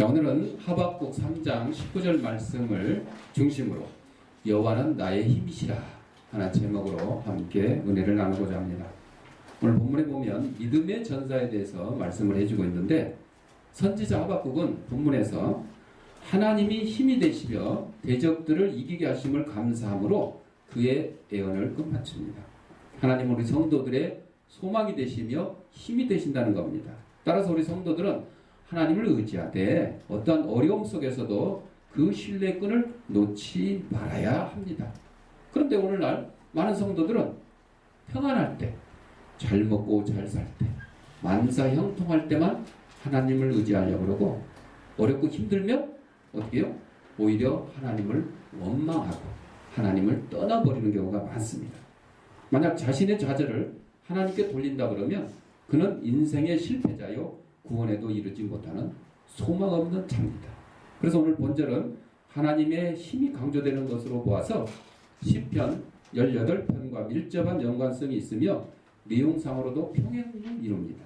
자, 오늘은 하박국 3장 19절 말씀을 중심으로 여호와는 나의 힘이시라 하는 제목으로 함께 은혜를 나누고자 합니다. 오늘 본문에 보면 믿음의 전사에 대해서 말씀을 해주고 있는데, 선지자 하박국은 본문에서 하나님이 힘이 되시며 대적들을 이기게 하심을 감사함으로 그의 애언을 끝마칩니다. 하나님은 우리 성도들의 소망이 되시며 힘이 되신다는 겁니다. 따라서 우리 성도들은 하나님을 의지하되 어떠한 어려움 속에서도 그 신뢰의 끈을 놓지 말아야 합니다. 그런데 오늘날 많은 성도들은 평안할 때, 잘 먹고 잘 살 때, 만사 형통할 때만 하나님을 의지하려고 그러고, 어렵고 힘들면 어떻게 해요? 오히려 하나님을 원망하고 하나님을 떠나버리는 경우가 많습니다. 만약 자신의 좌절을 하나님께 돌린다 그러면 그는 인생의 실패자요 구원에도 이르지 못하는 소망 없는 자입니다. 그래서 오늘 본절은 하나님의 힘이 강조되는 것으로 보아서 시편 18편과 밀접한 연관성이 있으며 내용상으로도 평행을 이룹니다.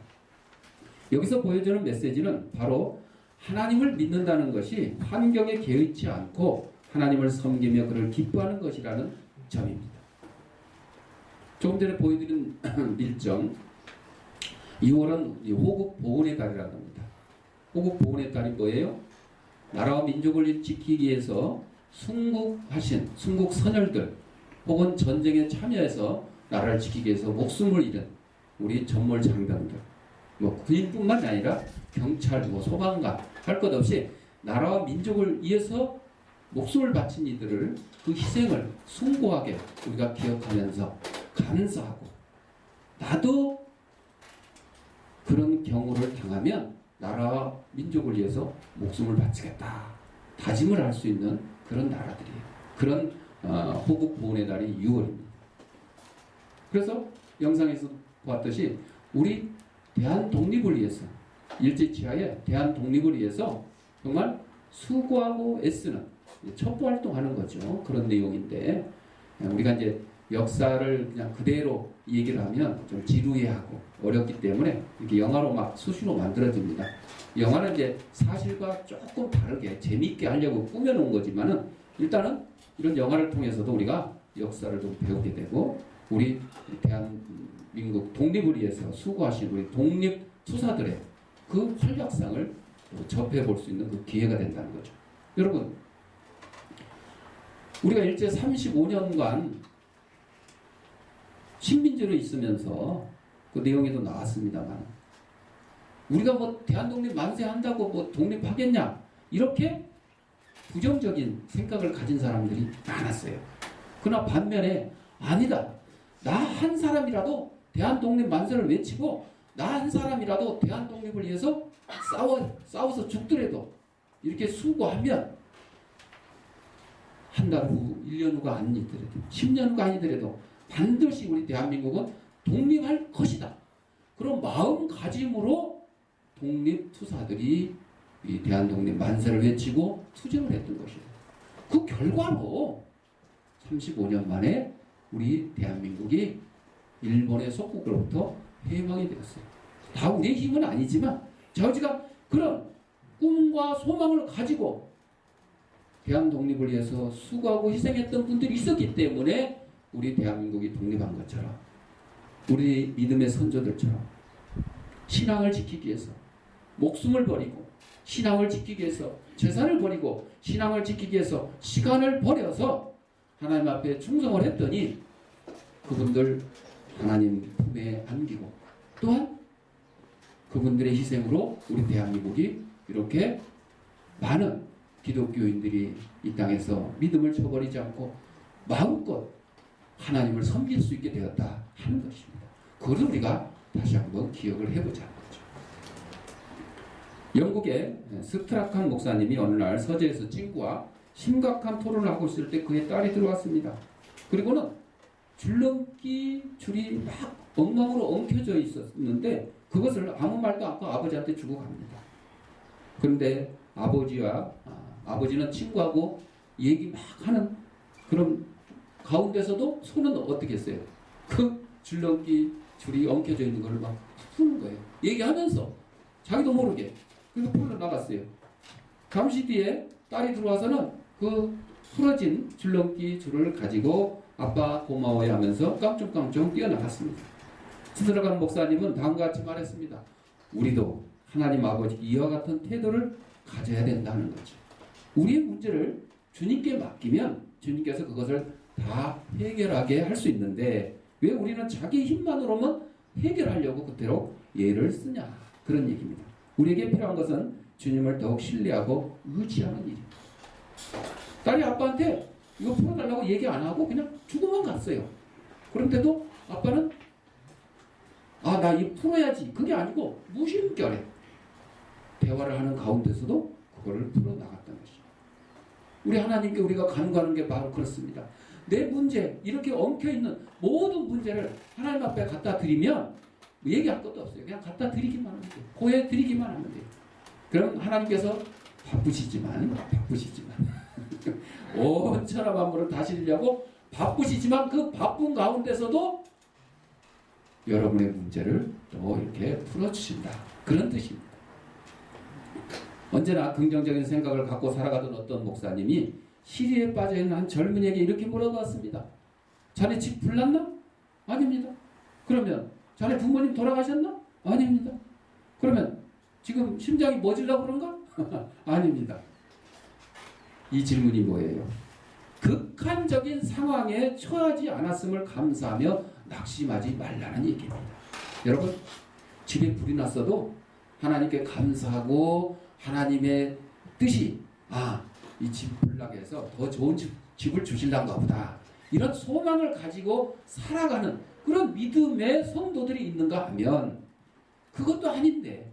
여기서 보여주는 메시지는 바로 하나님을 믿는다는 것이 환경에 개의치 않고 하나님을 섬기며 그를 기뻐하는 것이라는 점입니다. 조금 전에 보여드린 밀정, 2월은 호국 보훈의 달이라고 합니다. 호국 보훈의 달이 뭐예요? 나라와 민족을 지키기 위해서 순국하신 순국 선열들, 혹은 전쟁에 참여해서 나라를 지키기 위해서 목숨을 잃은 우리 전몰 장병들, 군인뿐만 아니라 경찰, 소방관 할 것 없이 나라와 민족을 위해서 목숨을 바친 이들을, 그 희생을 숭고하게 우리가 기억하면서 감사하고, 나도 그런 경우를 당하면 나라와 민족을 위해서 목숨을 바치겠다 다짐을 할 수 있는 그런 날들이에요. 그런 호국 보훈의 달이 6월입니다. 그래서 영상에서 보았듯이 우리 대한 독립을 위해서, 일제 치하의 대한 독립을 위해서 정말 수고하고 애쓰는 첩보 활동하는 거죠. 그런 내용인데, 우리가 이제 역사를 그냥 그대로 얘기를 하면 좀 지루해하고 어렵기 때문에 이렇게 영화로 막 수시로 만들어집니다. 영화는 이제 사실과 조금 다르게 재미있게 하려고 꾸며놓은 거지만은, 일단은 이런 영화를 통해서도 우리가 역사를 좀 배우게 되고, 우리 대한민국 독립을 위해서 수고하신 우리 독립투사들의 그 활약상을 접해볼 수 있는 그 기회가 된다는 거죠. 여러분, 우리가 일제 35년간 식민지로 있으면서 그 내용에도 나왔습니다만, 우리가 대한독립 만세한다고 독립하겠냐, 이렇게 부정적인 생각을 가진 사람들이 많았어요. 그러나 반면에 아니다, 나 한 사람이라도 대한독립 만세를 외치고 나 한 사람이라도 대한독립을 위해서 싸워서 죽더라도 이렇게 수고하면 한 달 후, 1년 후가 아니더라도, 10년 후가 아니더라도 반드시 우리 대한민국은 독립할 것이다. 그런 마음가짐으로 독립투사들이 이 대한독립 만세를 외치고 투쟁을 했던 것이에요. 그 결과로 35년 만에 우리 대한민국이 일본의 속국으로부터 해방이 되었어요. 다 우리의 힘은 아니지만 저희가 그런 꿈과 소망을 가지고 대한독립을 위해서 수고하고 희생했던 분들이 있었기 때문에 우리 대한민국이 독립한 것처럼, 우리 믿음의 선조들처럼 신앙을 지키기 위해서 목숨을 버리고, 신앙을 지키기 위해서 재산을 버리고, 신앙을 지키기 위해서 시간을 버려서 하나님 앞에 충성을 했더니 그분들 하나님 품에 안기고, 또한 그분들의 희생으로 우리 대한민국이 이렇게 많은 기독교인들이 이 땅에서 믿음을 저버리지 않고 마음껏 하나님을 섬길 수 있게 되었다 하는 것입니다. 그것을 우리가 다시 한번 기억을 해보자는 거죠. 영국의 스트라칸 목사님이 어느 날 서재에서 친구와 심각한 토론을 하고 있을 때 그의 딸이 들어왔습니다. 그리고는 줄넘기 줄이 막 엉망으로 엉켜져 있었는데 그것을 아무 말도 않고 아버지한테 주고 갑니다. 그런데 아버지는 친구하고 얘기 막 하는 그런 가운데서도 손은 어떻게 했어요? 그 줄넘기 줄이 엉켜져 있는 걸 막 푸는 거예요. 얘기하면서 자기도 모르게. 그래서 풀러 나갔어요. 잠시 뒤에 딸이 들어와서는 그 풀어진 줄넘기 줄을 가지고 아빠 고마워요 하면서 깡총깡총 뛰어나갔습니다. 스드라간 목사님은 다음과 같이 말했습니다. 우리도 하나님 아버지 이와 같은 태도를 가져야 된다는 거죠. 우리의 문제를 주님께 맡기면 주님께서 그것을 다 해결하게 할 수 있는데 왜 우리는 자기 힘만으로만 해결하려고 그대로 예를 쓰냐, 그런 얘기입니다. 우리에게 필요한 것은 주님을 더욱 신뢰하고 의지하는 일입니다. 딸이 아빠한테 이거 풀어달라고 얘기 안 하고 그냥 주고만 갔어요. 그런데도 아빠는 나 이거 풀어야지, 그게 아니고 무심결에 대화를 하는 가운데서도 그거를 풀어나갔다는 것이죠. 우리 하나님께 우리가 간구하는 게 바로 그렇습니다. 내 문제, 이렇게 엉켜있는 모든 문제를 하나님 앞에 갖다 드리면 얘기할 것도 없어요. 그냥 갖다 드리기만 하면 돼요. 고해 드리기만 하면 돼요. 그럼 하나님께서 바쁘시지만 온 천하 만물을 다스리려고 바쁘시지만 그 바쁜 가운데서도 여러분의 문제를 또 이렇게 풀어주신다, 그런 뜻입니다. 언제나 긍정적인 생각을 갖고 살아가던 어떤 목사님이 시리에 빠져있는 한 젊은이에게 이렇게 물어봤습니다. 자네 집 불났나? 아닙니다. 그러면 자네 부모님 돌아가셨나? 아닙니다. 그러면 지금 심장이 멎으려고 그런가? 아닙니다. 이 질문이 뭐예요? 극한적인 상황에 처하지 않았음을 감사하며 낙심하지 말라는 얘기입니다. 여러분, 집에 불이 났어도 하나님께 감사하고 하나님의 뜻이 이 집 불나게 해서 더 좋은 집을 주실란가 보다, 이런 소망을 가지고 살아가는 그런 믿음의 성도들이 있는가 하면 그것도 아닌데,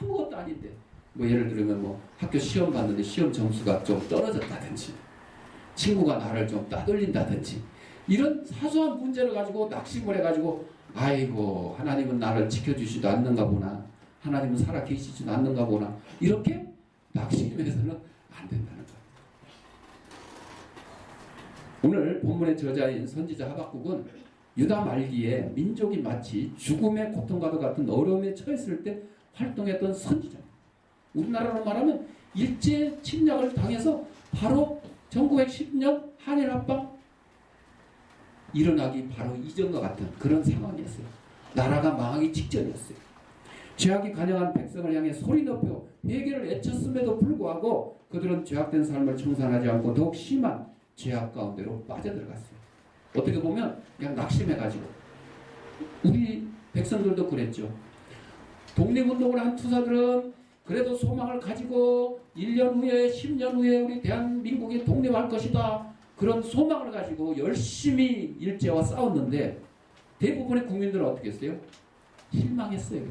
아무것도 아닌데, 예를 들면 학교 시험 봤는데 시험 점수가 좀 떨어졌다든지 친구가 나를 좀 따돌린다든지 이런 사소한 문제를 가지고 낙심을 해가지고 아이고 하나님은 나를 지켜주시지도 않는가 보나, 하나님은 살아계시지도 않는가 보나, 이렇게 낙심해서는 안 된다는 거예요. 오늘 본문의 저자인 선지자 하박국은 유다 말기에 민족이 마치 죽음의 고통과도 같은 어려움에 처했을 때 활동했던 선지자입니다. 우리나라로 말하면 일제 침략을 당해서 바로 1910년 한일 합방 일어나기 바로 이전과 같은 그런 상황이었어요. 나라가 망하기 직전이었어요. 죄악이 간영한 백성을 향해 소리 높여 회개를 외쳤음에도 불구하고 그들은 죄악된 삶을 청산하지 않고 더욱 심한 죄악 가운데로 빠져들어갔어요. 어떻게 보면 그냥 낙심해가지고, 우리 백성들도 그랬죠. 독립운동을 한 투사들은 그래도 소망을 가지고 1년 후에 10년 후에 우리 대한민국이 독립할 것이다, 그런 소망을 가지고 열심히 일제와 싸웠는데 대부분의 국민들은 어떻게 했어요? 실망했어요.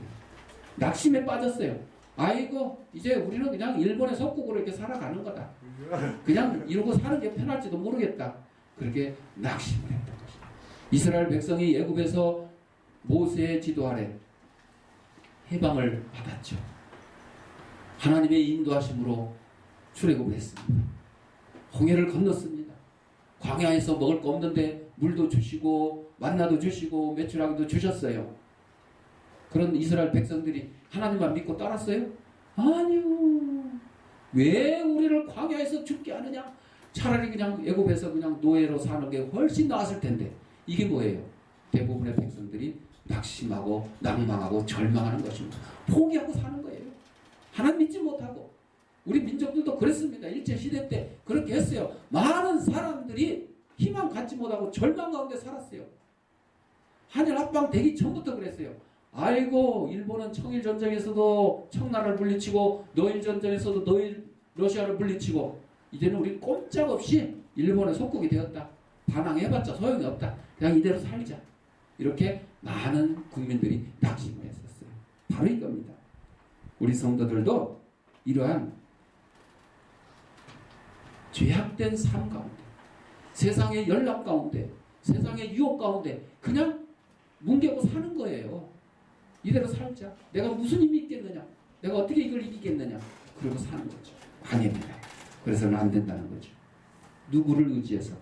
낙심에 빠졌어요. 아이고 이제 우리는 그냥 일본의 속국으로 이렇게 살아가는 거다, 그냥 이러고 사는 게 편할지도 모르겠다, 그렇게 낙심을 했던 것입니다. 이스라엘 백성이 애굽에서 모세의 지도 아래 해방을 받았죠. 하나님의 인도하심으로 출애굽을 했습니다. 홍해를 건넜습니다. 광야에서 먹을 거 없는데 물도 주시고 만나도 주시고 메추라기도 주셨어요. 그런 이스라엘 백성들이 하나님만 믿고 따랐어요? 아니요. 왜 우리를 광야에서 죽게 하느냐? 차라리 그냥 애굽에서 그냥 노예로 사는 게 훨씬 나았을 텐데. 이게 뭐예요? 대부분의 백성들이 낙심하고 낭망하고 절망하는 것입니다. 포기하고 사는 거예요. 하나님 믿지 못하고. 우리 민족들도 그랬습니다. 일제시대 때 그렇게 했어요. 많은 사람들이 희망 갖지 못하고 절망 가운데 살았어요. 한일 합방 되기 전부터 그랬어요. 아이고 일본은 청일전쟁에서도 청나라를 물리치고 노일전쟁에서도 러시아를 물리치고 이제는 우리 꼼짝없이 일본의 속국이 되었다. 반항해봤자 소용이 없다. 그냥 이대로 살자. 이렇게 많은 국민들이 낙심을 했었어요. 바로 이겁니다. 우리 성도들도 이러한 죄악된 삶 가운데, 세상의 연락 가운데, 세상의 유혹 가운데 그냥 뭉개고 사는 거예요. 이대로 살자. 내가 무슨 힘이 있겠느냐? 내가 어떻게 이걸 이기겠느냐? 그러고 사는 거죠. 아닙니다. 그래서는 안 된다는 거죠. 누구를 의지해서?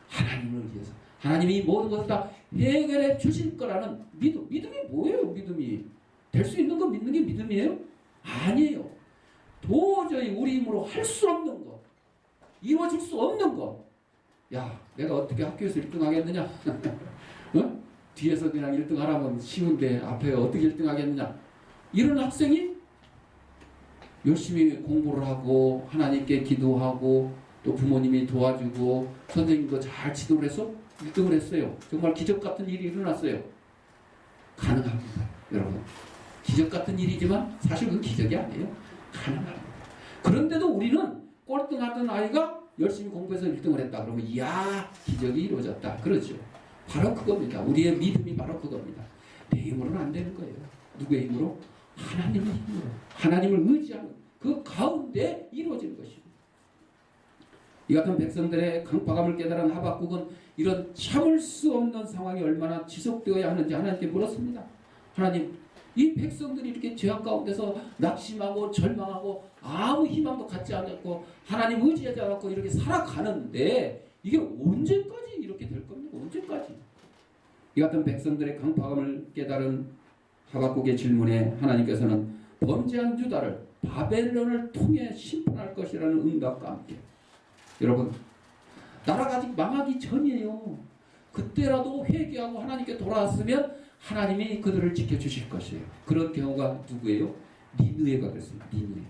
하나님을 의지해서. 하나님이 모든 것을 다 해결해 주실 거라는 믿음. 믿음이 뭐예요? 믿음이. 될 수 있는 거 믿는 게 믿음이에요? 아니에요. 도저히 우리 힘으로 할 수 없는 것, 이루어질 수 없는 것. 야, 내가 어떻게 학교에서 1등 하겠느냐? 어? 뒤에서 그냥 1등 하라면 쉬운데 앞에 어떻게 1등 하겠느냐? 이런 학생이 열심히 공부를 하고 하나님께 기도하고 또 부모님이 도와주고 선생님도 잘 지도를 해서 1등을 했어요. 정말 기적 같은 일이 일어났어요. 가능합니다. 여러분. 기적 같은 일이지만 사실 그건 기적이 아니에요. 가능합니다. 그런데도 우리는 꼴등하던 아이가 열심히 공부해서 1등을 했다. 그러면 이야, 기적이 이루어졌다. 그렇죠. 바로 그겁니다. 우리의 믿음이 바로 그겁니다. 내 힘으로는 안 되는 거예요. 누구의 힘으로? 하나님의 힘으로. 하나님을 의지하는 그 가운데 이루어지는 것입니다. 이 같은 백성들의 강팍함을 깨달은 하박국은 이런 참을 수 없는 상황이 얼마나 지속되어야 하는지 하나님께 물었습니다. 하나님, 이 백성들이 이렇게 죄악 가운데서 낙심하고 절망하고 아무 희망도 갖지 않았고 하나님 의지하지 않았고 이렇게 살아가는데 이게 언제까지 이렇게 될 겁니까? 언제까지? 이 같은 백성들의 강팍함을 깨달은 하박국의 질문에 하나님께서는 범죄한 유다를 바벨론을 통해 심판할 것이라는 응답과 함께, 여러분, 나라가 아직 망하기 전이에요. 그때라도 회개하고 하나님께 돌아왔으면 하나님이 그들을 지켜주실 것이에요. 그런 경우가 누구예요? 니느웨가 그랬습니다. 니느웨.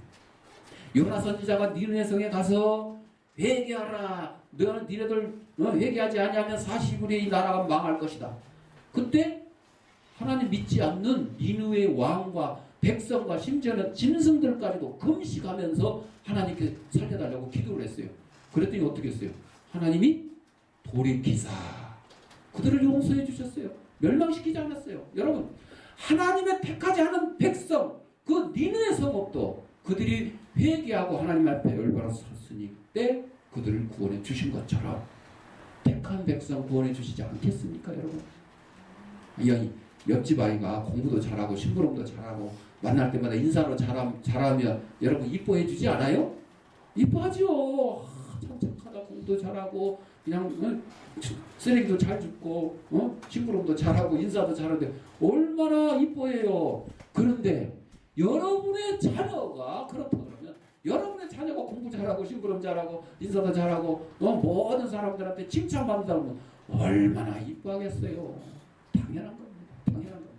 요나 선지자가 니느웨 성에 가서 회개하라. 너는 니네들 회개하지 아니하면 40일에 이 나라가 망할 것이다. 그때 하나님 믿지 않는 니느웨 왕과 백성과 심지어는 짐승들까지도 금식하면서 하나님께 살려달라고 기도를 했어요. 그랬더니 어떻게 했어요? 하나님이 돌이키사 그들을 용서해 주셨어요. 멸망시키지 않았어요. 여러분, 하나님의 택하지 않은 백성, 그 니느웨 성읍도 그들이 회개하고 하나님 앞에 열바로 섰으니 때 그들을 구원해 주신 것처럼 택한 백성 구원해 주시지 않겠습니까, 여러분? 옆집 아이가 공부도 잘하고 심부름도 잘하고 만날 때마다 인사로 잘하면 여러분 이뻐해 주지 않아요? 이뻐하죠. 참 착하다, 공부도 잘하고 그냥 쓰레기도 잘 줍고 심부름도 잘하고 인사도 잘하는데 얼마나 이뻐해요. 그런데 여러분의 자녀가 그렇다 그러면 여러분의 자녀가 공부 잘하고 심부름 잘하고 인사도 잘하고 모든 사람들한테 칭찬받는다면 얼마나 이뻐하겠어요. 당연한 겁니다. 당연한 겁니다.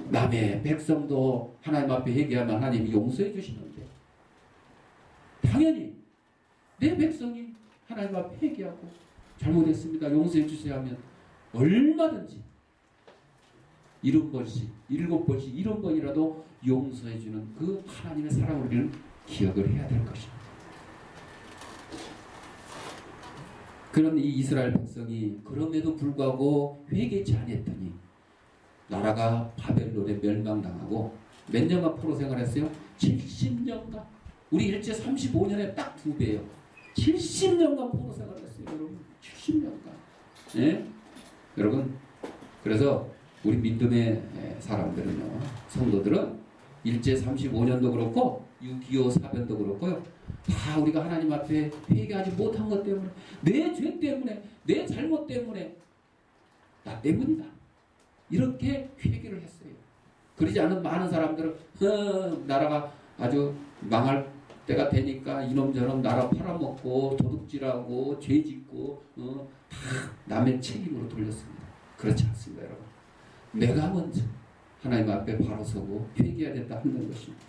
남의 백성도 하나님 앞에 회개하면 하나님이 용서해 주시는데 당연히 내 백성이 하나님 앞에 회개하고 잘못했습니다, 용서해 주세요 하면 얼마든지 70번씩 70번이라도 용서해 주는 그 하나님의 사랑을 우리는 기억을 해야 될 것입니다. 그런 이 이스라엘 백성이 그럼에도 불구하고 회개치 않았더니 나라가 바벨론에 멸망당하고 몇 년간 포로 생활했어요? 70년간. 우리 일제 35년에 딱 2배예요. 70년간 포로 생활했어요. 여러분, 70년간. 예? 여러분, 그래서 우리 믿음의 사람들은요, 성도들은 일제 35년도 그렇고 6.25 사변도 그렇고요, 다 우리가 하나님 앞에 회개하지 못한 것 때문에, 내 죄 때문에, 내 잘못 때문에, 나 때문이다, 이렇게 회개를 했어요. 그러지 않은 많은 사람들은 나라가 아주 망할 때가 되니까 이놈저놈 나라 팔아먹고 도둑질하고 죄짓고 다 남의 책임으로 돌렸습니다. 그렇지 않습니다, 여러분. 내가 먼저 하나님 앞에 바로 서고 회개해야 된다 하는 것입니다.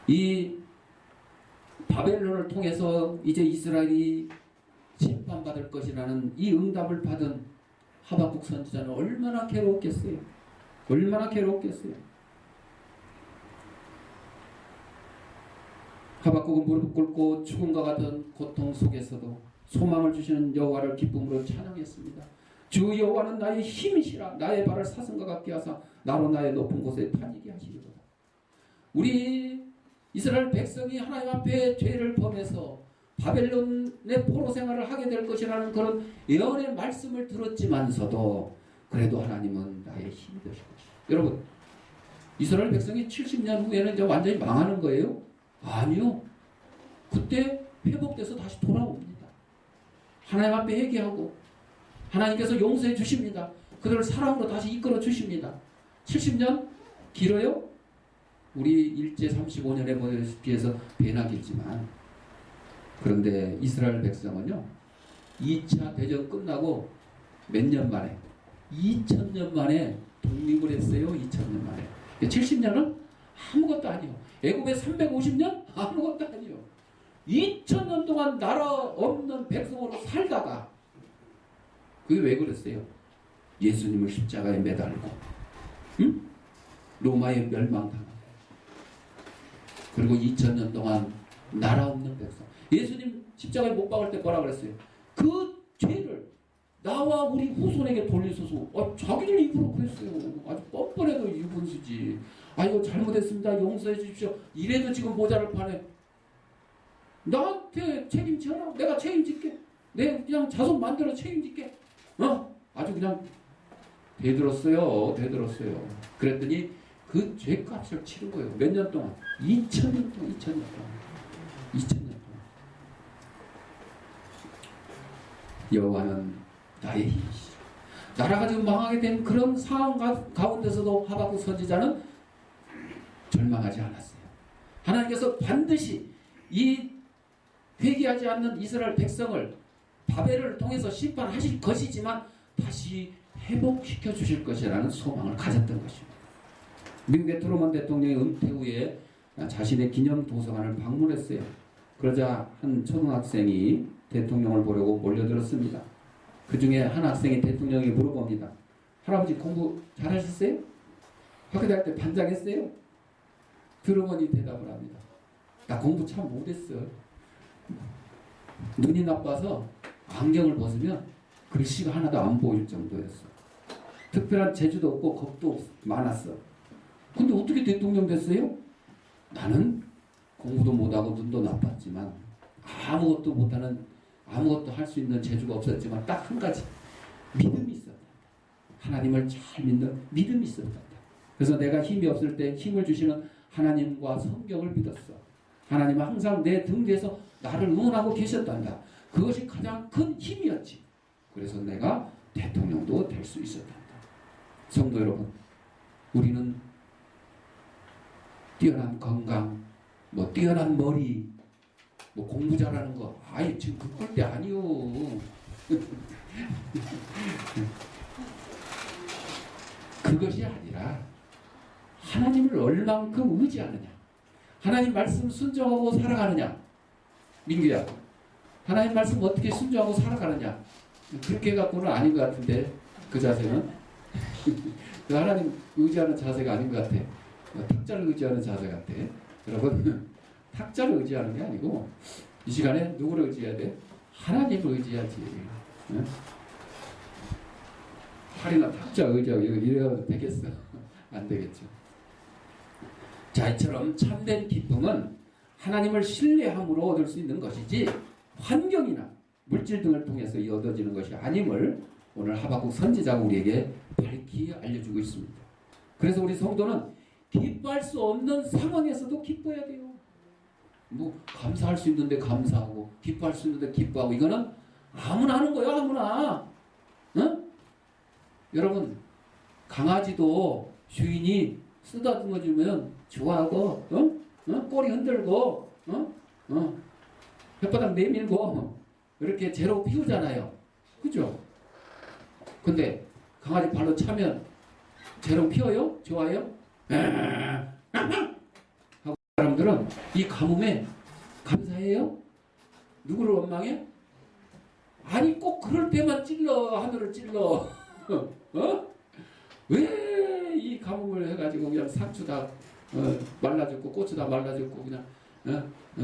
이 바벨론을 통해서 이제 이스라엘이 심판받을 것이라는 이 응답을 받은 하박국 선지자는 얼마나 괴로웠겠어요. 얼마나 괴로웠겠어요. 하박국은 무릎 꿇고 죽음과 같은 고통 속에서도 소망을 주시는 여호와를 기쁨으로 찬양했습니다. 주 여호와는 나의 힘이시라. 나의 발을 사슴과 같게 하사 나로 나의 높은 곳에 다니게 하시리로다. 우리 이스라엘 백성이 하나님 앞에 죄를 범해서 바벨론의 포로 생활을 하게 될 것이라는 그런 예언의 말씀을 들었지만서도 그래도 하나님은 나의 힘이 되실 것이다. 여러분, 이스라엘 백성이 70년 후에는 이제 완전히 망하는 거예요? 아니요. 그때 회복돼서 다시 돌아옵니다. 하나님 앞에 회개하고 하나님께서 용서해 주십니다. 그들을 사랑으로 다시 이끌어 주십니다. 70년? 길어요? 우리 일제 35년에 비해서 배나 길지만, 그런데 이스라엘 백성은요 2차 대전 끝나고 몇 년 만에 2000년 만에 독립을 했어요. 2000년 만에. 70년은 아무것도 아니요. 애굽의 350년 아무것도 아니요. 2000년 동안 나라 없는 백성으로 살다가, 그게 왜 그랬어요? 예수님을 십자가에 매달고, 응? 로마에 멸망당하고, 그리고 2000년 동안 나라 없는 백성. 예수님 십자가에 못 박을 때 뭐라 그랬어요? 그 죄를 나와 우리 후손에게 돌리소서. 자기들 입으로 그랬어요. 아주 뻔뻔해도 유분수지. 이거 잘못했습니다. 용서해 주십시오. 이래도 지금 모자를 파네. 나한테 책임져라. 내가 책임질게. 내가 그냥 자손 만들어 책임질게. 아주 그냥 대들었어요. 그랬더니 그 죄값을 치른 거예요. 몇 년 동안? 2000년 동안. 2000년 동안. 여호와는 나의 힘이시라. 나라가 지금 망하게 된 그런 상황 가운데서도 하박국 선지자는 절망하지 않았어요. 하나님께서 반드시 이 회개하지 않는 이스라엘 백성을 바벨을 통해서 심판하실 것이지만 다시 회복시켜 주실 것이라는 소망을 가졌던 것입니다. 미국의 트루먼 대통령이 은퇴 후에 자신의 기념 도서관을 방문했어요. 그러자 한 초등학생이 대통령을 보려고 몰려들었습니다. 그 중에 한 학생이 대통령에게 물어봅니다. 할아버지 공부 잘하셨어요? 학교 다닐 때 반장했어요? 트루먼이 대답을 합니다. 나 공부 참 못했어. 눈이 나빠서 안경을 벗으면 글씨가 하나도 안 보일 정도였어. 특별한 재주도 없고 겁도 많았어. 근데 어떻게 대통령 됐어요? 나는 공부도 못하고 눈도 나빴지만 아무것도 할 수 있는 재주가 없었지만 딱 한 가지, 믿음이 있었다. 하나님을 잘 믿는 믿음이 있었다. 그래서 내가 힘이 없을 때 힘을 주시는 하나님과 성경을 믿었어. 하나님은 항상 내 등 뒤에서 나를 응원하고 계셨단다. 그것이 가장 큰 힘이었지. 그래서 내가 대통령도 될 수 있었단다. 성도 여러분, 우리는 뛰어난 건강, 뛰어난 머리, 공부 잘하는 거, 지금 그럴 때 아니요. 그것이 아니라 하나님을 얼만큼 의지하느냐, 하나님 말씀 순종하고 살아가느냐. 민규야, 하나님 말씀 어떻게 순종하고 살아가느냐, 그렇게 갖고는 아닌 것 같은데, 그 자세는 그 하나님 의지하는 자세가 아닌 것 같아. 탁자를 의지하는 자세 같아. 여러분, 탁자를 의지하는 게 아니고 이 시간에 누구를 의지해야 돼? 하나님을 의지해야지. 응? 팔이나 탁자 의지하고 이래가지고 되겠어? 안 되겠죠. 자, 이처럼 참된 기쁨은 하나님을 신뢰함으로 얻을 수 있는 것이지 환경이나 물질 등을 통해서 얻어지는 것이 아님을 오늘 하박국 선지자가 우리에게 밝히 알려주고 있습니다. 그래서 우리 성도는 기뻐할 수 없는 상황에서도 기뻐해야 돼요. 감사할 수 있는데 감사하고, 기뻐할 수 있는데 기뻐하고, 이거는 아무나 하는 거예요. 아무나. 응? 여러분, 강아지도 주인이 쓰다듬어 주면 좋아하고, 꼬리 흔들고, 혓바닥 내밀고 이렇게 재로 피우잖아요. 그죠? 근데 강아지 발로 차면 재롱 피워요? 좋아요? 하고 사람들은 이 가뭄에 감사해요? 누구를 원망해? 아니 꼭 그럴 때만 찔러, 하늘을 찔러. 왜 이 가뭄을 해가지고 그냥 상추 다 말라 죽고 고추 다 말라 죽고 그냥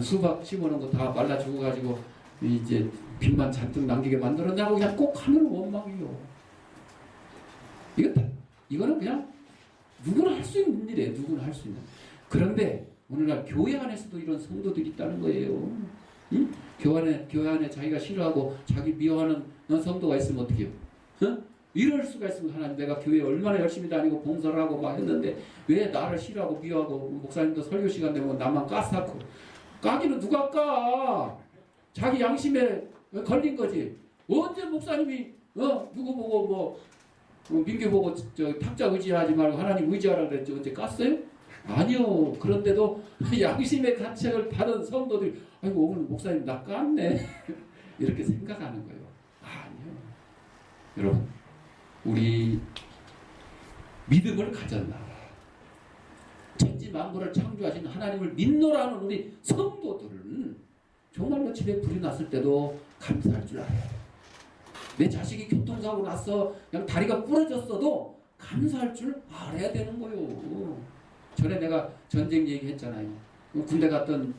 수박 심어놓은 거 다 말라 죽어가지고 이제 빛만 잔뜩 남기게 만들었냐고 그냥 꼭 하늘을 원망해요. 이거는 그냥 누구나 할 수 있는 일이에요. 누구나 할 수 있는. 그런데 오늘날 교회 안에서도 이런 성도들이 있다는 거예요. 응? 교회 안에 자기가 싫어하고 자기 미워하는 성도가 있으면 어떻게 해요? 이럴 수가 있으면 하나님, 내가 교회에 얼마나 열심히 다니고 봉사를 하고 막 했는데 왜 나를 싫어하고 미워하고, 목사님도 설교 시간 되면 나만 까싸고. 까기는 누가 까? 자기 양심에 걸린 거지. 언제 목사님이 누구 보고 민규 보고 탁자 의지하지 말고 하나님 의지하라 그랬지. 언제 깠어요? 아니요. 그런데도 양심의 가책을 받은 성도들이 아이고 오늘 목사님 나 깠네 이렇게 생각하는 거예요. 아니요. 여러분 우리 믿음을 가졌나 천지 만물을 창조하신 하나님을 믿노라 하는 우리 성도들은 정말로 집에 불이 났을 때도 감사할 줄 알아요. 내 자식이 교통사고 나서 그냥 다리가 부러졌어도 감사할 줄 알아야 되는 거예요. 전에 내가 전쟁 얘기했잖아요. 군대 갔던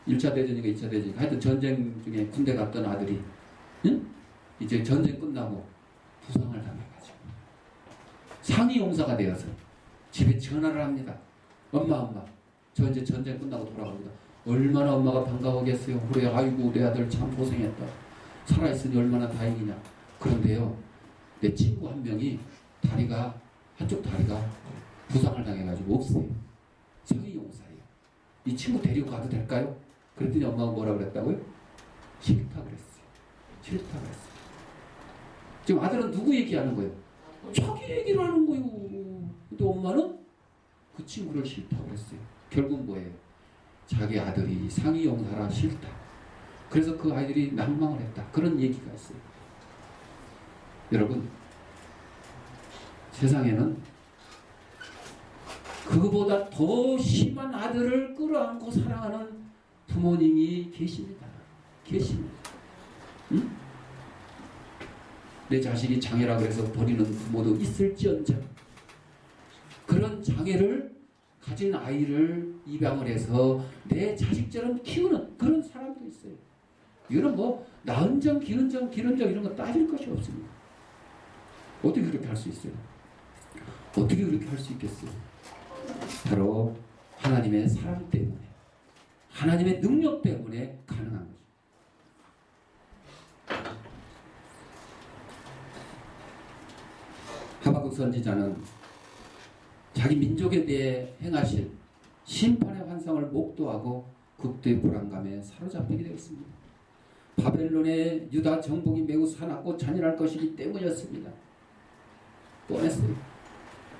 1차 대전인가 2차 대전인가 하여튼 전쟁 중에 군대 갔던 아들이 이제 전쟁 끝나고 부상을 당해가지고 상위 용사가 되어서 집에 전화를 합니다. 엄마 저 이제 전쟁 끝나고 돌아갑니다. 얼마나 엄마가 반가워겠어요. 그래 아이고 내 아들 참 고생했다. 살아있으니 얼마나 다행이냐. 그런데요 내 친구 한 명이 한쪽 다리가 부상을 당해가지고 없어요. 상위 용사예요. 이 친구 데리고 가도 될까요? 그랬더니 엄마가 뭐라 그랬다고요? 싫다 그랬어요. 싫다 그랬어요. 지금 아들은 누구 얘기하는 거예요? 자기 얘기를 하는 거예요. 근데 엄마는 그 친구를 싫다 그랬어요. 결국 뭐예요? 자기 아들이 상위 용사라 싫다. 그래서 그 아이들이 난망을 했다. 그런 얘기가 있어요. 여러분 세상에는 그보다 더 심한 아들을 끌어안고 사랑하는 부모님이 계십니다. 응? 내 자식이 장애라고 해서 버리는 부모도 있을지언정 그런 장애를 가진 아이를 입양을 해서 내 자식처럼 키우는 그런 사람도 있어요. 이거는 뭐 나은정, 기은정 이런 거 따질 것이 없습니다. 어떻게 그렇게 할 수 있어요? 어떻게 그렇게 할 수 있겠어요? 바로 하나님의 사랑 때문에 하나님의 능력 때문에 가능한 거죠. 하박국 선지자는 자기 민족에 대해 행하실 심판의 환상을 목도하고 극도의 불안감에 사로잡히게 되었습니다. 바벨론의 유다 정복이 매우 사납고 잔인할 것이기 때문이었습니다. 뻔했어요.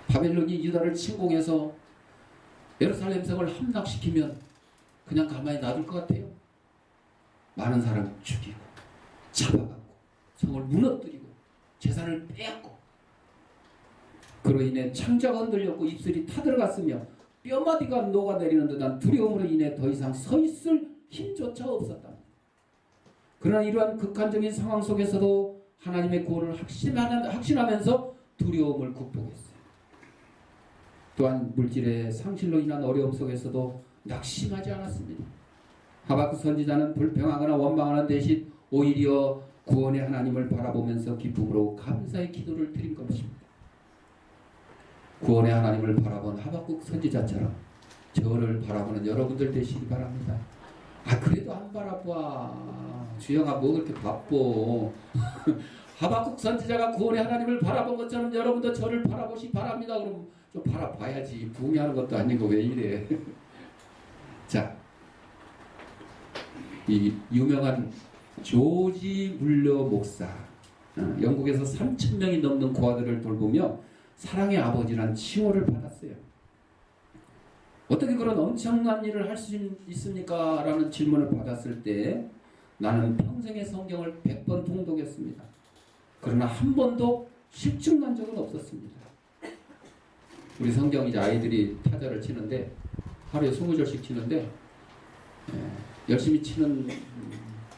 바벨론이 유다를 침공해서 예루살렘 성을 함락시키면 그냥 가만히 놔둘 것 같아요. 많은 사람 죽이고 잡아가고 성을 무너뜨리고 재산을 빼앗고 그로 인해 창자가 흔들렸고 입술이 타들어갔으며 뼈마디가 녹아내리는 듯한 두려움으로 인해 더 이상 서 있을 힘조차 없었다. 그러나 이러한 극한적인 상황 속에서도 하나님의 구원을 확신하면서 두려움을 극복했어요. 또한 물질의 상실로 인한 어려움 속에서도 낙심하지 않았습니다. 하박국 선지자는 불평하거나 원망하는 대신 오히려 구원의 하나님을 바라보면서 기쁨으로 감사의 기도를 드린 것입니다. 구원의 하나님을 바라본 하박국 선지자처럼 저를 바라보는 여러분들 되시기 바랍니다. 그래도 안 바라봐. 주영아 뭐 그렇게 바빠. 하박국 선지자가 구원의 하나님을 바라본 것처럼 여러분도 저를 바라보시 바랍니다. 그럼 좀 바라봐야지. 부흥하는 것도 아니고 왜 이래. 자, 이 유명한 조지 물러 목사, 영국에서 3,000명이 넘는 고아들을 돌보며 사랑의 아버지란 칭호를 받았어요. 어떻게 그런 엄청난 일을 할 수 있습니까? 라는 질문을 받았을 때 나는 평생의 성경을 100번 통독했습니다. 그러나 한 번도 실증난 적은 없었습니다. 우리 성경 이제 아이들이 타자를 치는데 하루에 20절씩 치는데 열심히 치는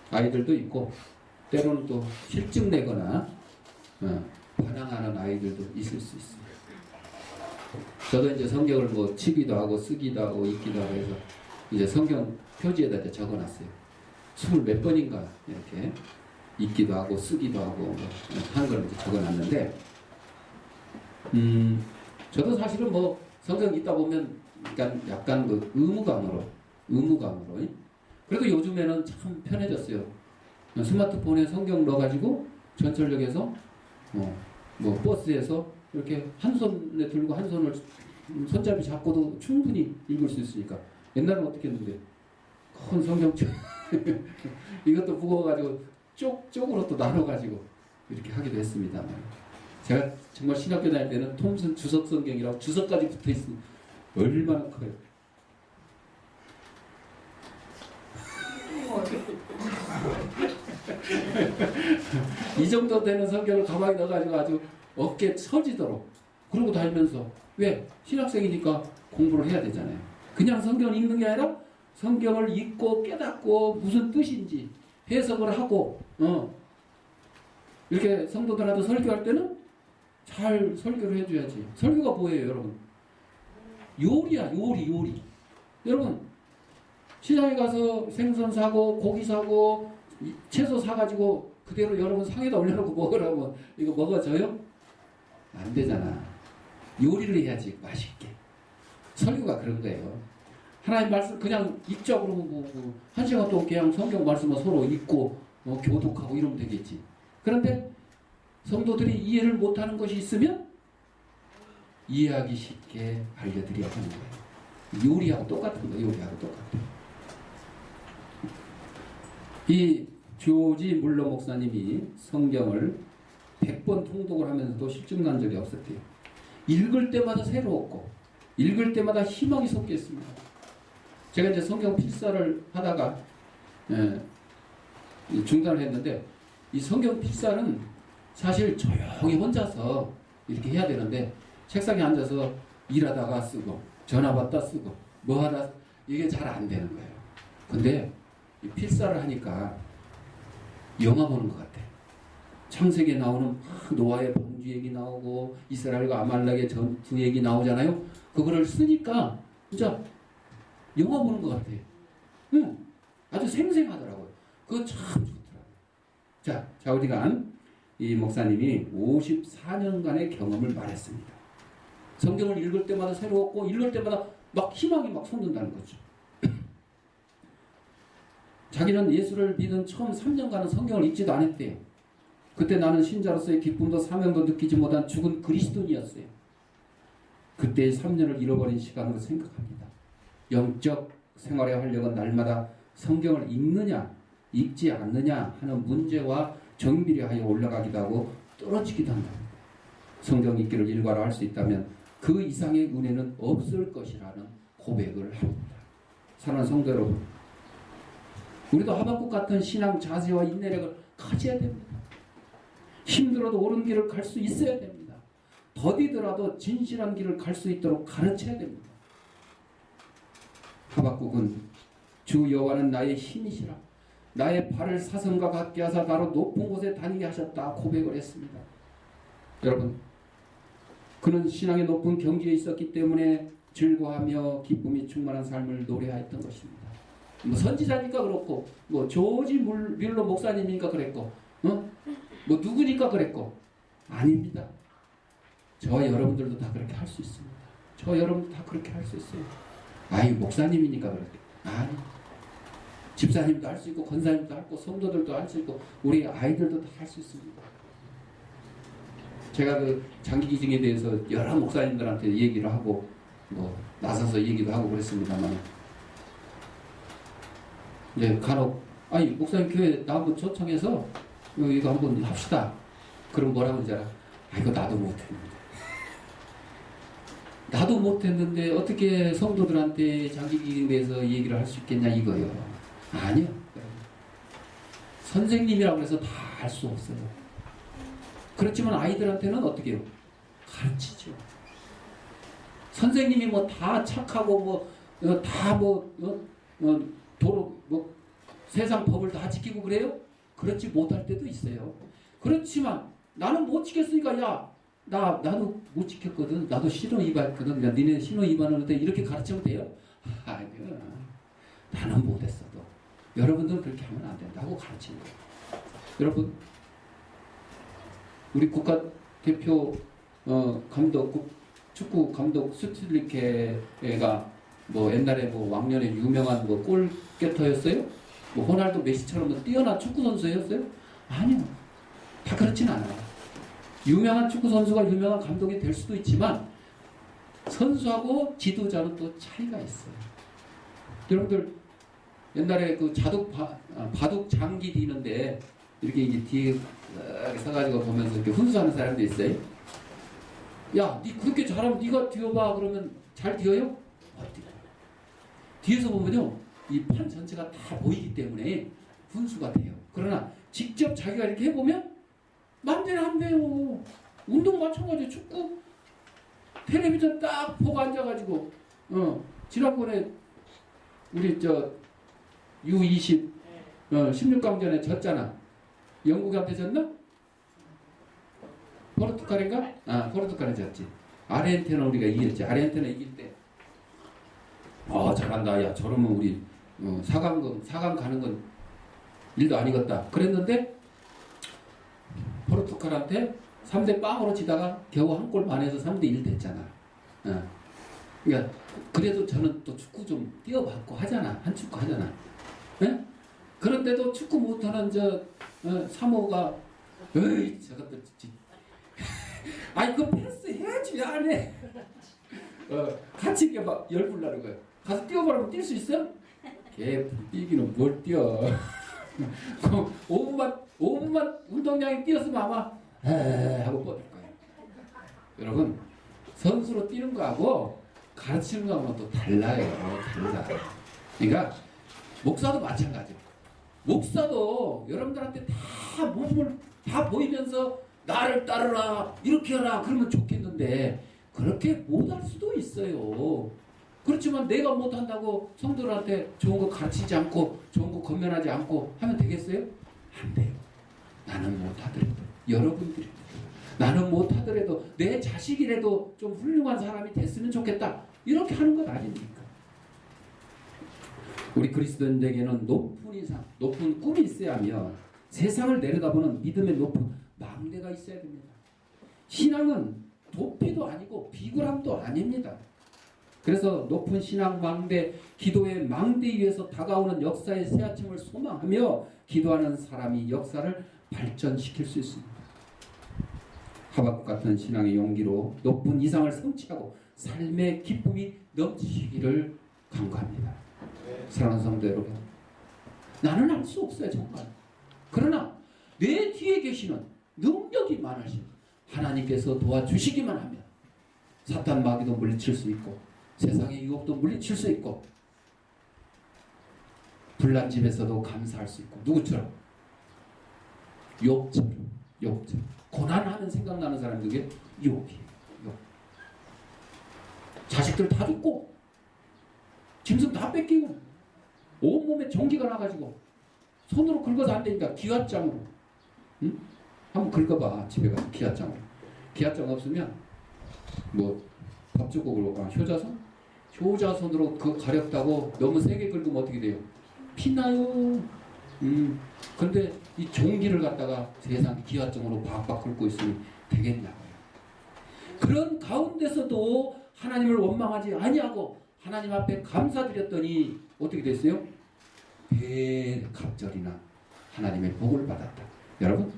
아이들도 있고 때로는 또 실증 내거나 반항하는 아이들도 있을 수 있어요. 저도 이제 성경을 뭐 치기도 하고 쓰기도 하고 읽기도 하고 해서 이제 성경 표지에다 이제 적어놨어요. 20몇 번인가 이렇게 읽기도 하고 쓰기도 하고 하는 걸 이제 적어놨는데 저도 사실은 뭐 성경 읽다 보면 약간 그 의무감으로 그래도 요즘에는 참 편해졌어요. 스마트폰에 성경 넣어가지고 전철역에서 뭐 버스에서 이렇게 한 손에 들고 한 손을 손잡이 잡고도 충분히 읽을 수 있으니까 옛날은 어떻게 했는데 큰 성경책 이것도 무거워가지고 쪽으로 또 나눠가지고 이렇게 하기도 했습니다. 제가 정말 신학교 다닐 때는 톰슨 주석 성경이라고 주석까지 붙어있는 얼마나 커요. 이 정도 되는 성경을 가방에 넣어가지고 아주 어깨에 처지도록 그러고 다니면서, 왜? 신학생이니까 공부를 해야 되잖아요. 그냥 성경을 읽는 게 아니라 성경을 읽고 깨닫고 무슨 뜻인지 해석을 하고, 이렇게 성도들한테 설교할 때는 잘 설교를 해줘야지. 설교가 뭐예요, 여러분? 요리야, 요리. 여러분, 시장에 가서 생선 사고 고기 사고 채소 사가지고 그대로 여러분 상에다 올려놓고 먹으라고 이거 먹어져요? 안 되잖아. 요리를 해야지 맛있게. 설교가 그런 거예요. 하나님 말씀 그냥 입적으로 한 시간 동안 그냥 성경 말씀을 서로 읽고 교독하고 이러면 되겠지. 그런데 성도들이 이해를 못하는 것이 있으면 이해하기 쉽게 알려드려야 하는 거예요. 요리하고 똑같은 거예요. 요리하고 똑같아요. 이 조지 물러 목사님이 성경을 100번 통독을 하면서도 실증난 적이 없었대요. 읽을 때마다 새로웠고 읽을 때마다 희망이 섞였습니다. 제가 이제 성경 필사를 하다가 중단을 했는데, 이 성경 필사는 사실 조용히 혼자서 이렇게 해야 되는데 책상에 앉아서 일하다가 쓰고 전화 받다 쓰고 뭐 하다 이게 잘 안 되는 거예요. 근데 이 필사를 하니까 영화 보는 것 같아. 창세기에 나오는 노아의 방주 얘기 나오고 이스라엘과 아말렉의 전투 얘기 나오잖아요. 그거를 쓰니까 진짜 영화 보는 것 같아. 아주 생생하더라고요. 그거 참 좋더라고요. 자 우리가 이 목사님이 54년간의 경험을 말했습니다. 성경을 읽을 때마다 새로웠고 읽을 때마다 막 희망이 막 솟는다는 거죠. 자기는 예수를 믿은 처음 3년간은 성경을 읽지도 않았대요. 그때 나는 신자로서의 기쁨도 사명도 느끼지 못한 죽은 그리스도인이었어요. 그때의 3년을 잃어버린 시간으로 생각합니다. 영적 생활의 활력은 날마다 성경을 읽느냐 읽지 않느냐 하는 문제와 정비례하여 올라가기도 하고 떨어지기도 한다. 성경 읽기를 일과로 할 수 있다면 그 이상의 은혜는 없을 것이라는 고백을 합니다. 사랑하는 성도 여러분, 우리도 하박국 같은 신앙 자세와 인내력을 가져야 됩니다. 힘들어도 옳은 길을 갈 수 있어야 됩니다. 더디더라도 진실한 길을 갈 수 있도록 가르쳐야 됩니다. 하박국은 주 여호와는 나의 힘이시라, 나의 발을 사슴과 같게 하사 나로 높은 곳에 다니게 하셨다 고백을 했습니다. 여러분, 그는 신앙의 높은 경지에 있었기 때문에 즐거워하며 기쁨이 충만한 삶을 노래하였던 것입니다. 뭐 선지자니까 그렇고 뭐 조지 뮬러 목사님이니까 그랬고 뭐 누구니까 그랬고 아닙니다. 저와 여러분들도 다 그렇게 할 수 있습니다. 저와 여러분도 다 그렇게 할 수 있어요. 아이 목사님이니까 그렇게 아니, 집사님도 할 수 있고 권사님도 할 수 있고 성도들도 할 수 있고 우리 아이들도 다 할 수 있습니다. 제가 그 장기기증에 대해서 여러 목사님들한테 얘기를 하고 뭐 나서서 얘기도 하고 그랬습니다만, 네, 간혹 아니 목사님 교회 나 한번 초청해서 이거 한번 합시다. 그럼 뭐라고 그러지 알아? 이거 나도 못했는데 어떻게 성도들한테 장기기증에 대해서 얘기를 할 수 있겠냐 이거요. 아니요. 선생님이라고 해서 다 할 수 없어요. 그렇지만 아이들한테는 어떻게 해요? 가르치죠. 선생님이 뭐 다 착하고 도로 세상 법을 다 지키고 그래요? 그렇지 못할 때도 있어요. 그렇지만 나는 못 지켰으니까 나도 못 지켰거든. 나도 신호 위반했거든. 야, 니네 신호 위반하는데 이렇게 가르치면 돼요? 아니요. 나는 못했어도 여러분들은 그렇게 하면 안 된다고 가르치는 거예요. 여러분, 우리 국가대표 축구 감독 스틸리케가 뭐 옛날에 뭐 왕년에 유명한 뭐 골게터였어요? 뭐 호날두 메시처럼 뭐 뛰어난 축구 선수였어요? 아니요. 다 그렇진 않아요. 유명한 축구 선수가 유명한 감독이 될 수도 있지만 선수하고 지도자는 또 차이가 있어요. 여러분들 옛날에 그 바둑 장기 뒤는데 이렇게 이제 뒤에 서가지고 보면서 이렇게 훈수하는 사람도 있어요. 야, 니 그렇게 잘하면 니가 뛰어봐. 그러면 잘 뛰어요? 못 뛰어요. 뒤에서 보면요, 이 판 전체가 다 보이기 때문에 분수가 돼요. 그러나 직접 자기가 이렇게 해보면 맘대로 안 돼요. 운동 마찬가지. 축구 텔레비전 딱 보고 앉아가지고 지난번에 우리 저 U20 16강전에 졌잖아. 영국한테 졌나? 포르투갈인가? 포르투갈에 졌지. 아르헨티나 우리가 이겼지. 아르헨티나 이길 때 잘한다. 야, 저러면 우리 4강 가는 건 일도 아니겠다. 그랬는데 포르투갈한테 3대 0으로 지다가 겨우 한 골 만에서 3대 1 됐잖아. 그러니까 그래도 저는 또 축구 좀 뛰어봤고 하잖아. 한 축구 하잖아. 예? 그런데도 축구 못하는 사모가 에이 저것들 아니 그 패스 해야지 왜 안 해? 같이 이렇게 막 열불 나는 거야. 가서 뛰어보라면 뛸 수 있어? 걔 뛰기는 뭘 뛰어? 5분만 운동량이 뛰었으면 아마 하고 뻗을 거예요. 여러분 선수로 뛰는 거하고 가르치는 거하고는 또 달라요. 달라. 그러니까 목사도 마찬가지예요. 목사도 여러분들한테 다 몸을 다 보이면서 나를 따르라 이렇게 하라 그러면 좋겠는데 그렇게 못할 수도 있어요. 그렇지만 내가 못한다고 성도들한테 좋은 거 가르치지 않고 좋은 거 건면하지 않고 하면 되겠어요? 안 돼요. 나는 못하더라도 여러분들이 나는 못하더라도 내 자식이라도 좀 훌륭한 사람이 됐으면 좋겠다 이렇게 하는 것 아닙니까? 우리 그리스도인에게는 높은 이상, 높은 꿈이 있어야 하며 세상을 내려다보는 믿음의 높은 망대가 있어야 됩니다. 신앙은 도피도 아니고 비굴함도 아닙니다. 그래서 높은 신앙 망대, 기도의 망대 위에서 다가오는 역사의 새아침을 소망하며 기도하는 사람이 역사를 발전시킬 수 있습니다. 하박국 같은 신앙의 용기로 높은 이상을 성취하고 삶의 기쁨이 넘치기를 간구합니다. 사랑하는 성도 여러분, 나는 알 수 없어요 정말. 그러나 내 뒤에 계시는 능력이 많으신 하나님께서 도와주시기만 하면 사탄 마귀도 물리칠 수 있고 세상의 유혹도 물리칠 수 있고 불난 집에서도 감사할 수 있고 누구처럼? 욥처럼. 고난하는 생각나는 사람 중에 욥이에요. 자식들 다 죽고 짐승 다 뺏기고 온몸에 전기가 나가지고 손으로 긁어서 안 되니까 기왓장으로 응? 한번 긁어봐. 집에 가서 기왓장으로. 기왓장 없으면 뭐 밥주걱으로 효자손으로 그 가렵다고 너무 세게 긁으면 어떻게 돼요? 피나요. 근데 이 종기를 갖다가 세상 기왓장으로 박박 긁고 있으니 되겠냐고요. 그런 가운데서도 하나님을 원망하지 아니하고 하나님 앞에 감사드렸더니 어떻게 됐어요? 대갑절이나 하나님의 복을 받았다. 여러분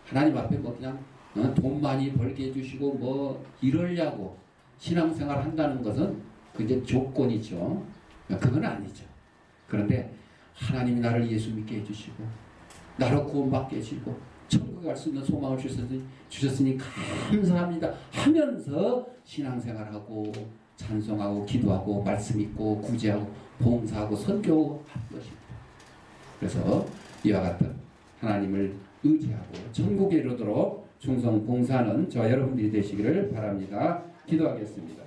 하나님 앞에 뭐 그냥 돈 많이 벌게 해주시고 뭐 이러려고 신앙생활 한다는 것은 그게 조건이죠. 그건 아니죠. 그런데 하나님이 나를 예수 믿게 해주시고 나로 구원받게 해주시고 천국에 갈 수 있는 소망을 주셨으니 감사합니다 하면서 신앙생활하고 찬송하고 기도하고 말씀 읽고 구제하고 봉사하고 선교하는 것입니다. 그래서 이와 같은 하나님을 의지하고 천국에 이르도록 충성 봉사하는 저와 여러분들이 되시기를 바랍니다. 기도하겠습니다.